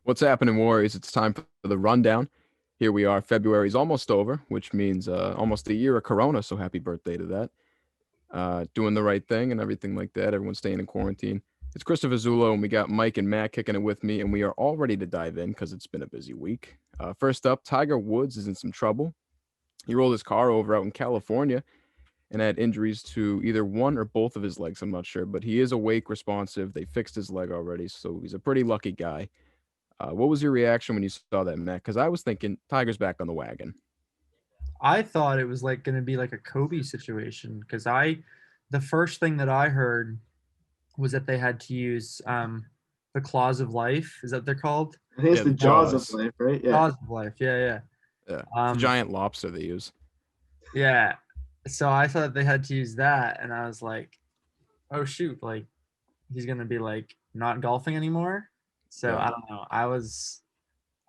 What's happening, Warriors? It's time for the rundown. Here we are. February's almost over, which means almost a year of Corona. So happy birthday to that. Doing the right thing and everything like that. Everyone's staying in quarantine. It's Christopher Zulo, and we got Mike and Matt kicking it with me, and we are all ready to dive in because it's been a busy week. First up, Tiger Woods is in some trouble. He rolled his car over out in California and had injuries to either one or both of his legs. I'm not sure, but he is awake, responsive. They fixed his leg already, so he's a pretty lucky guy. What was your reaction when you saw that, Matt? Because I was thinking Tiger's back on the wagon. I thought it was like going to be like a Kobe situation because the first thing that I heard was that they had to use the claws of life. Is that what they're called? I think it's Yeah, the the jaws of Jaws. life, right? Yeah. Claws of life. Yeah, yeah. Yeah, it's a giant lobster they use. Yeah. So I thought they had to use that, and I was like, oh shoot, like he's gonna be like not golfing anymore. So Yeah. I don't know. I was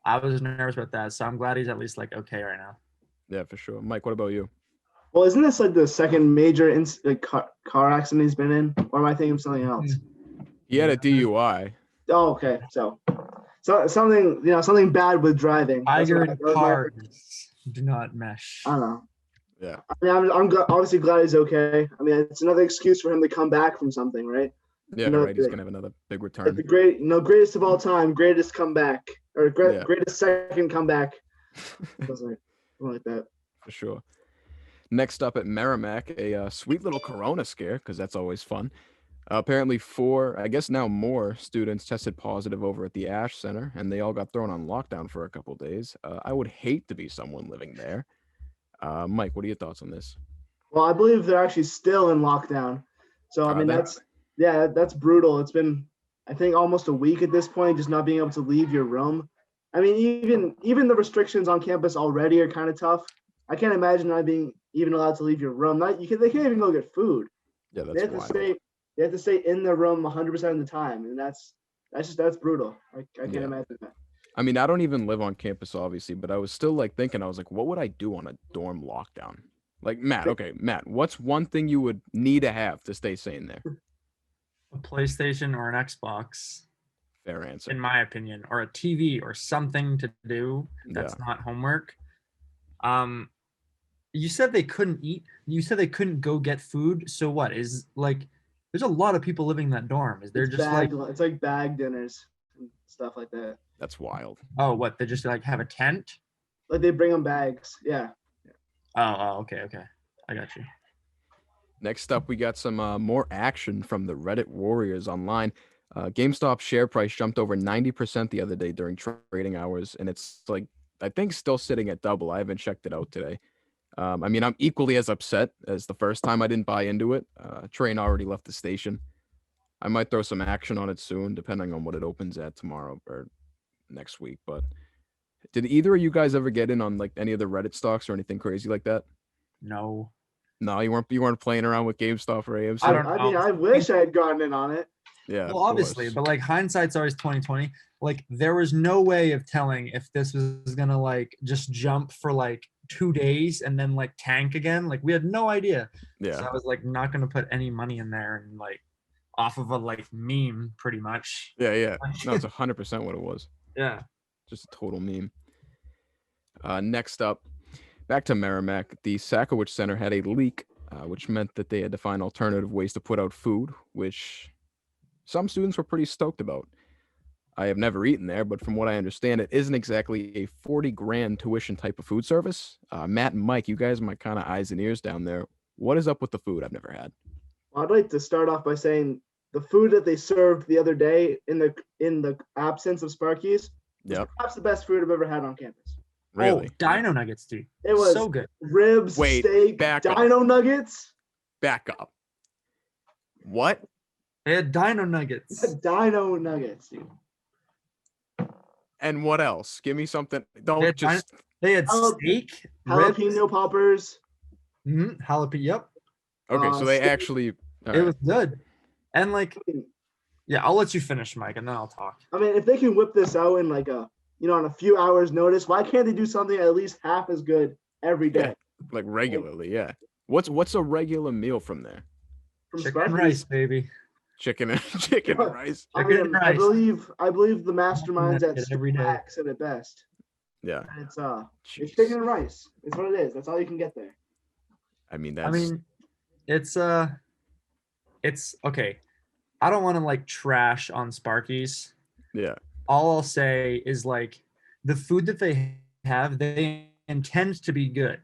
nervous about that. So I'm glad he's at least like okay right now. Yeah, for sure. Mike, what about you? Well, isn't this like the second major car accident he's been in, or am I thinking of something else? He had a DUI. Oh, okay. So something bad with driving. Tiger and cars do not mesh. I don't know. Yeah. I mean, I'm obviously glad he's okay. I mean, it's another excuse for him to come back from something, right? Yeah, right. He's gonna have another big Like return. the greatest of all time, greatest comeback, or greatest second comeback, something like that. For sure. Next up at Merrimack, a sweet little Corona scare, because that's always fun. Apparently, four, I guess now more students tested positive over at the Ash Center, and they all got thrown on lockdown for a couple days. I would hate to be someone living there. Mike, what are your thoughts on this? Well, I believe they're actually still in lockdown. So I mean, that's brutal. It's been, I think, almost a week at this point, just not being able to leave your room. I mean, even the restrictions on campus already are kind of tough. I can't imagine not being even allowed to leave your room. They can't even go get food. Yeah, that's wild. They have to stay in their room 100% of the time, and that's brutal. I can't imagine that. I mean, I don't even live on campus, obviously, but I was still like thinking, I was like, what would I do on a dorm lockdown? Like, Matt, what's one thing you would need to have to stay sane there? A PlayStation or an Xbox, Fair answer. in my opinion, or a TV or something to do that's not homework. You said they couldn't eat. You said they couldn't go get food. So what is like? There's a lot of people living in that dorm. Is there it's like bag dinners and stuff like that. That's wild. Oh, what? They just like have a tent? Like they bring them bags. Yeah. Oh, okay. I got you. Next up, we got some more action from the Reddit Warriors online. GameStop share price jumped over 90% the other day during trading hours, and it's like, I think, still sitting at double. I haven't checked it out today. I mean, I'm equally as upset as the first time I didn't buy into it. Train already left the station. I might throw some action on it soon, depending on what it opens at tomorrow or next week. But did either of you guys ever get in on like any of the Reddit stocks or anything crazy like that? No, you weren't playing around with GameStop or AMC. I mean, I wish I had gotten in on it. Yeah. Well, obviously, but like hindsight's always 2020. Like there was no way of telling if this was gonna like just jump for like 2 days and then like tank again. Like we had no idea. Yeah. So I was like not gonna put any money in there and like off of a like meme pretty much. Yeah. No, it's 100% what it was. Yeah. Just a total meme. Next up, back to Merrimack. The Sakowicz Center had a leak, which meant that they had to find alternative ways to put out food, which some students were pretty stoked about. I have never eaten there, but from what I understand, it isn't exactly a 40 grand tuition type of food service. Matt and Mike, you guys are my kind of eyes and ears down there. What is up with the food? I've never had. Well, I'd like to start off by saying the food that they served the other day in the absence of Sparky's was perhaps the best food I've ever had on campus. Really? Oh, Dino Nuggets, dude. It was so good. Ribs, steak, Dino Nuggets. Back up. What? They had Dino Nuggets. Dino Nuggets, dude. And what else? Give me something. They had steak, jalapeno ribs. poppers. Jalapeno. Yep. Okay, so they actually. It was good, and like, yeah, I'll let you finish, Mike, and then I'll talk. I mean, if they can whip this out in like on a few hours' notice, why can't they do something at least half as good every day? Yeah, like regularly, yeah. What's a regular meal from there? From Chicken and rice, baby. Chicken and chicken and rice. I Chicken and mean, I rice. believe the masterminds that at shit every day. Mac said it best. Yeah. And it's Jeez. chicken and rice. It's what it is. That's all you can get there. I mean, that's I mean, it's okay. I don't want to like trash on Sparky's. yeah. All I'll say is like the food that they have, they intend to be good.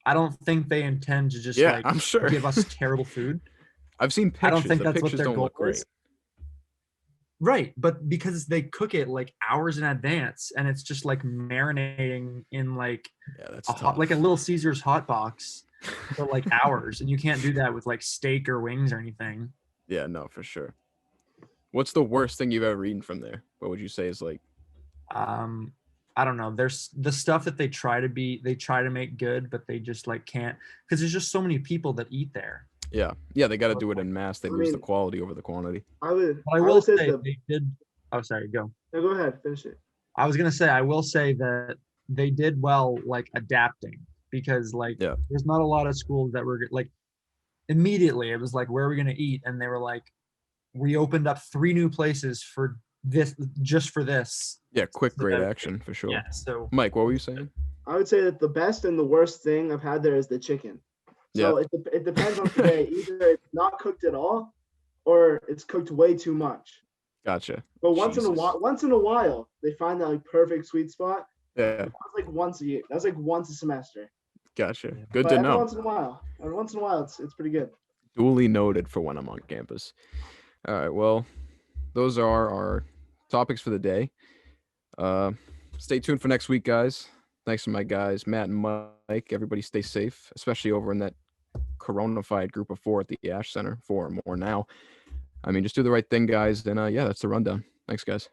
I don't think they intend to just Yeah, like I'm sure. give us terrible food. I've seen I pictures. don't think The that's what pictures their don't goal look great. is. Right, but because they cook it like hours in advance, and it's just like marinating in like Yeah, that's a tough. hot, like a Little Caesar's hot box for like hours, and you can't do that with like steak or wings or anything. Yeah, no, for sure. What's the worst thing you've ever eaten from there? What would you say is like? I don't know. There's the stuff that they try to make good, but they just like can't, because there's just so many people that eat there. Yeah, they got to do it in mass. They I lose the mean- quality over the quantity. I would. But I I will would say say the. they did. Oh, sorry, go. No, go ahead. Finish it. I was gonna say I will say that they did well like adapting, because like Yeah. there's not a lot of schools that were like immediately it was like, where are we gonna eat? And they were like, we opened up 3 new places for this, just for this. Yeah, quick, So great that- action for sure. Yeah. So Mike, what were you saying? I would say that the best and the worst thing I've had there is the chicken. So it depends on the day. Either it's not cooked at all, or it's cooked way too much. Gotcha. But Jesus. once in a while, they find that like perfect sweet spot. Yeah, That's like once a year. That's like once a semester. gotcha. Yeah. Good But to every know. once in a while, it's pretty good. Duly noted for when I'm on campus. All right, well, those are our topics for the day. Stay tuned for next week, guys. Thanks to my guys, Matt and Mike. Everybody stay safe, especially over in that coronafied group of 4 at the Ash Center, 4 or more now. I mean, just do the right thing, guys. Then, yeah, that's the rundown. Thanks, guys.